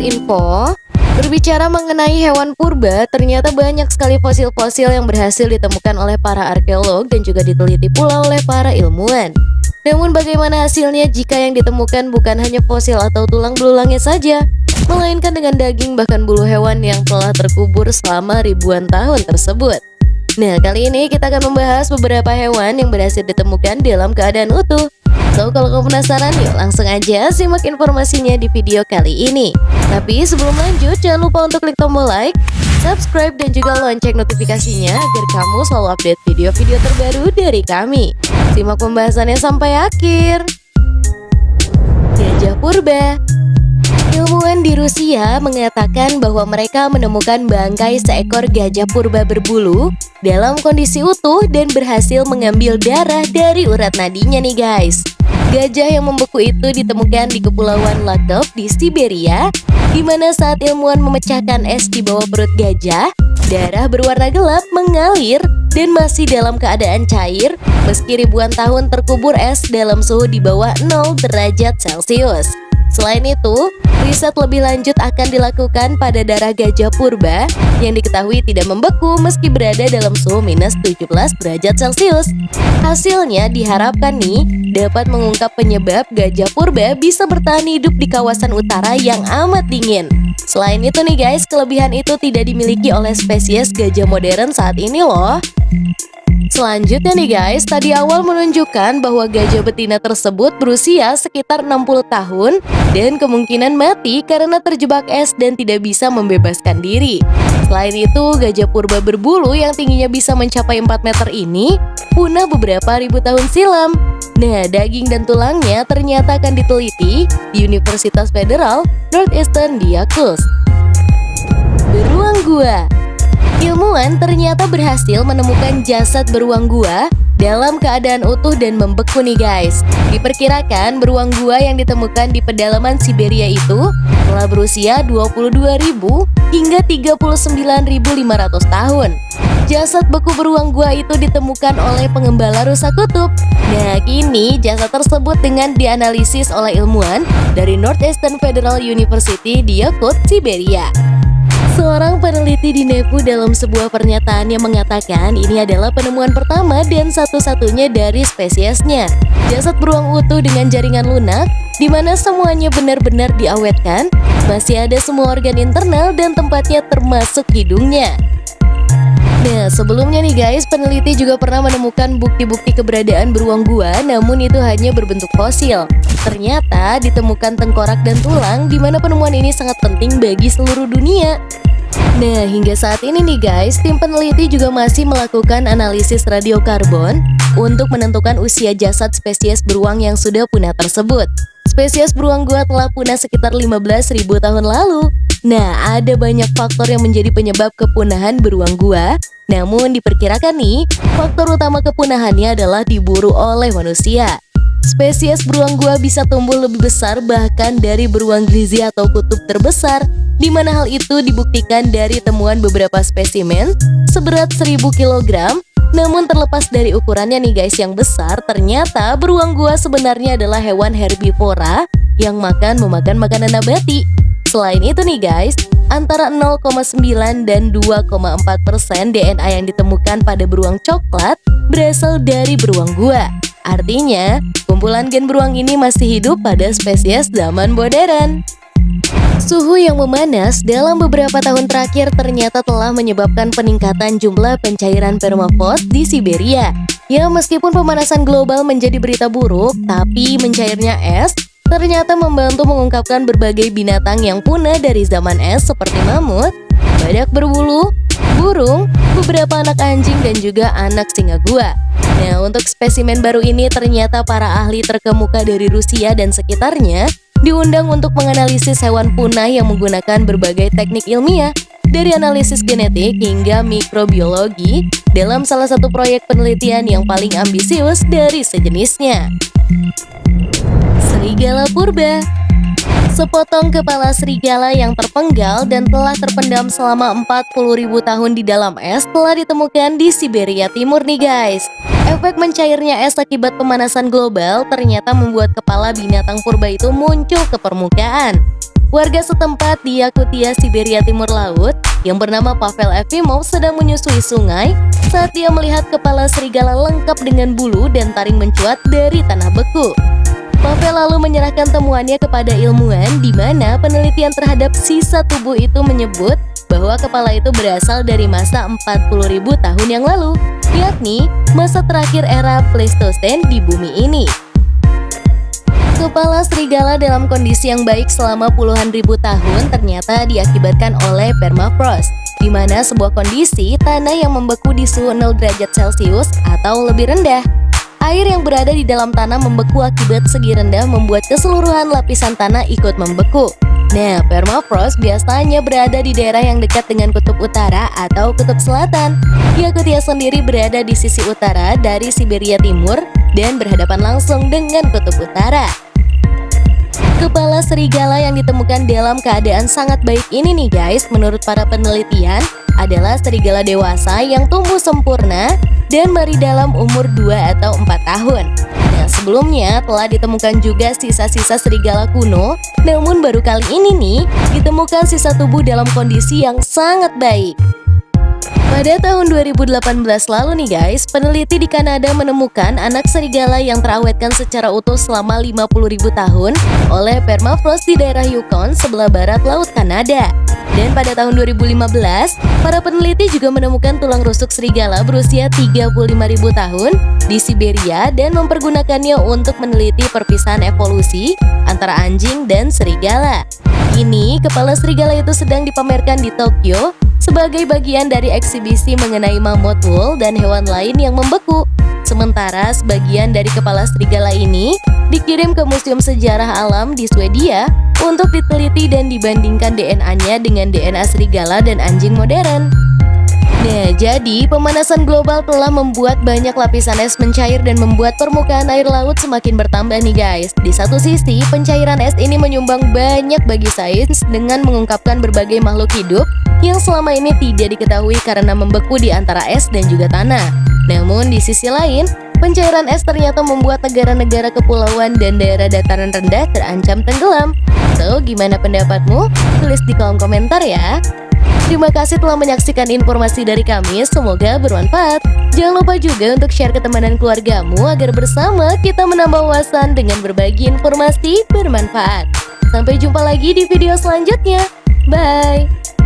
info. Berbicara mengenai hewan purba, ternyata banyak sekali fosil-fosil yang berhasil ditemukan oleh para arkeolog dan juga diteliti pula oleh para ilmuwan. Namun bagaimana hasilnya jika yang ditemukan bukan hanya fosil atau tulang belulangnya saja, melainkan dengan daging bahkan bulu hewan yang telah terkubur selama ribuan tahun tersebut. Nah, kali ini kita akan membahas beberapa hewan yang berhasil ditemukan dalam keadaan utuh. So, kalau kamu penasaran, yuk langsung aja simak informasinya di video kali ini. Tapi sebelum lanjut, jangan lupa untuk klik tombol like, subscribe, dan juga lonceng notifikasinya agar kamu selalu update video-video terbaru dari kami. Simak pembahasannya sampai akhir. Gajah purba. Ilmuwan di Rusia mengatakan bahwa mereka menemukan bangkai seekor gajah purba berbulu dalam kondisi utuh dan berhasil mengambil darah dari urat nadinya nih guys. Gajah yang membeku itu ditemukan di Kepulauan Lakov di Siberia, di mana saat ilmuwan memecahkan es di bawah perut gajah, darah berwarna gelap mengalir dan masih dalam keadaan cair meski ribuan tahun terkubur es dalam suhu di bawah 0 derajat Celcius. Selain itu, riset lebih lanjut akan dilakukan pada darah gajah purba yang diketahui tidak membeku meski berada dalam suhu minus 17 derajat Celcius. Hasilnya diharapkan nih dapat mengungkap penyebab gajah purba bisa bertahan hidup di kawasan utara yang amat dingin. Selain itu nih guys, kelebihan itu tidak dimiliki oleh spesies gajah modern saat ini loh. Selanjutnya nih guys, tadi awal menunjukkan bahwa gajah betina tersebut berusia sekitar 60 tahun dan kemungkinan mati karena terjebak es dan tidak bisa membebaskan diri. Selain itu, gajah purba berbulu yang tingginya bisa mencapai 4 meter ini punah beberapa ribu tahun silam. Nah, daging dan tulangnya ternyata akan diteliti di Universitas Federal Northeastern Yakutsk. Beruang gua. Ilmuwan ternyata berhasil menemukan jasad beruang gua dalam keadaan utuh dan membeku nih guys. Diperkirakan beruang gua yang ditemukan di pedalaman Siberia itu telah berusia 22.000 hingga 39.500 tahun. Jasad beku beruang gua itu ditemukan oleh pengembala rusa kutub. Nah, kini jasad tersebut dengan dianalisis oleh ilmuwan dari Northeastern Federal University di Yakutsk, Siberia. Seorang peneliti di Nepu dalam sebuah pernyataannya mengatakan ini adalah penemuan pertama dan satu-satunya dari spesiesnya. Jasad beruang utuh dengan jaringan lunak, di mana semuanya benar-benar diawetkan, masih ada semua organ internal dan tempatnya termasuk hidungnya. Nah, sebelumnya nih guys, peneliti juga pernah menemukan bukti-bukti keberadaan beruang gua, namun itu hanya berbentuk fosil. Ternyata ditemukan tengkorak dan tulang, di mana penemuan ini sangat penting bagi seluruh dunia. Nah, hingga saat ini nih guys, tim peneliti juga masih melakukan analisis radiokarbon untuk menentukan usia jasad spesies beruang yang sudah punah tersebut. Spesies beruang gua telah punah sekitar 15.000 tahun lalu. Nah, ada banyak faktor yang menjadi penyebab kepunahan beruang gua. Namun diperkirakan nih, faktor utama kepunahannya adalah diburu oleh manusia. Spesies beruang gua bisa tumbuh lebih besar bahkan dari beruang grizzly atau kutub terbesar, di mana hal itu dibuktikan dari temuan beberapa spesimen seberat 1000 kg. Namun terlepas dari ukurannya nih guys yang besar, ternyata beruang gua sebenarnya adalah hewan herbivora yang memakan makanan nabati. Selain itu nih guys, antara 0,9 dan 2,4% DNA yang ditemukan pada beruang coklat berasal dari beruang gua. Artinya, kumpulan gen beruang ini masih hidup pada spesies zaman modern. Suhu yang memanas dalam beberapa tahun terakhir ternyata telah menyebabkan peningkatan jumlah pencairan permafrost di Siberia. Ya, meskipun pemanasan global menjadi berita buruk, tapi mencairnya es ternyata membantu mengungkapkan berbagai binatang yang punah dari zaman es seperti mamut, badak berbulu, burung, beberapa anak anjing, dan juga anak singa gua. Nah, untuk spesimen baru ini ternyata para ahli terkemuka dari Rusia dan sekitarnya diundang untuk menganalisis hewan punah yang menggunakan berbagai teknik ilmiah, dari analisis genetik hingga mikrobiologi, dalam salah satu proyek penelitian yang paling ambisius dari sejenisnya. Serigala purba. Sepotong kepala serigala yang terpenggal dan telah terpendam selama 40.000 tahun di dalam es telah ditemukan di Siberia Timur nih guys. Efek mencairnya es akibat pemanasan global ternyata membuat kepala binatang purba itu muncul ke permukaan. Warga setempat di Yakutia, Siberia Timur Laut yang bernama Pavel Efimov sedang menyusui sungai saat dia melihat kepala serigala lengkap dengan bulu dan taring mencuat dari tanah beku. Pavel lalu menyerahkan temuannya kepada ilmuwan di mana penelitian terhadap sisa tubuh itu menyebut bahwa kepala itu berasal dari masa 40.000 tahun yang lalu, yakni masa terakhir era Pleistosen di bumi ini. Kepala serigala dalam kondisi yang baik selama puluhan ribu tahun ternyata diakibatkan oleh permafrost, di mana sebuah kondisi tanah yang membeku di suhu 0 derajat Celcius atau lebih rendah. Air yang berada di dalam tanah membeku akibat segi rendah membuat keseluruhan lapisan tanah ikut membeku. Nah, permafrost biasanya berada di daerah yang dekat dengan kutub utara atau kutub selatan. Yakutia sendiri berada di sisi utara dari Siberia Timur dan berhadapan langsung dengan kutub utara. Kepala serigala yang ditemukan dalam keadaan sangat baik ini nih guys, menurut para penelitian adalah serigala dewasa yang tumbuh sempurna dan baru dalam umur 2 atau 4 tahun. Nah, sebelumnya telah ditemukan juga sisa-sisa serigala kuno, namun baru kali ini nih ditemukan sisa tubuh dalam kondisi yang sangat baik. Pada tahun 2018 lalu nih guys, peneliti di Kanada menemukan anak serigala yang terawetkan secara utuh selama 50.000 tahun oleh permafrost di daerah Yukon sebelah barat Laut Kanada. Dan pada tahun 2015, para peneliti juga menemukan tulang rusuk serigala berusia 35.000 tahun di Siberia dan mempergunakannya untuk meneliti perpisahan evolusi antara anjing dan serigala. Kini, kepala serigala itu sedang dipamerkan di Tokyo sebagai bagian dari eksibisi mengenai mammoth wool dan hewan lain yang membeku. Sementara sebagian dari kepala serigala ini dikirim ke Museum Sejarah Alam di Swedia untuk diteliti dan dibandingkan DNA-nya dengan DNA serigala dan anjing modern. Nah, jadi pemanasan global telah membuat banyak lapisan es mencair dan membuat permukaan air laut semakin bertambah nih guys. Di satu sisi, pencairan es ini menyumbang banyak bagi sains dengan mengungkapkan berbagai makhluk hidup yang selama ini tidak diketahui karena membeku di antara es dan juga tanah. Namun di sisi lain, pencairan es ternyata membuat negara-negara kepulauan dan daerah dataran rendah terancam tenggelam. So, gimana pendapatmu? Tulis di kolom komentar ya. Terima kasih telah menyaksikan informasi dari kami, semoga bermanfaat. Jangan lupa juga untuk share ke teman dan keluargamu agar bersama kita menambah wawasan dengan berbagi informasi bermanfaat. Sampai jumpa lagi di video selanjutnya. Bye!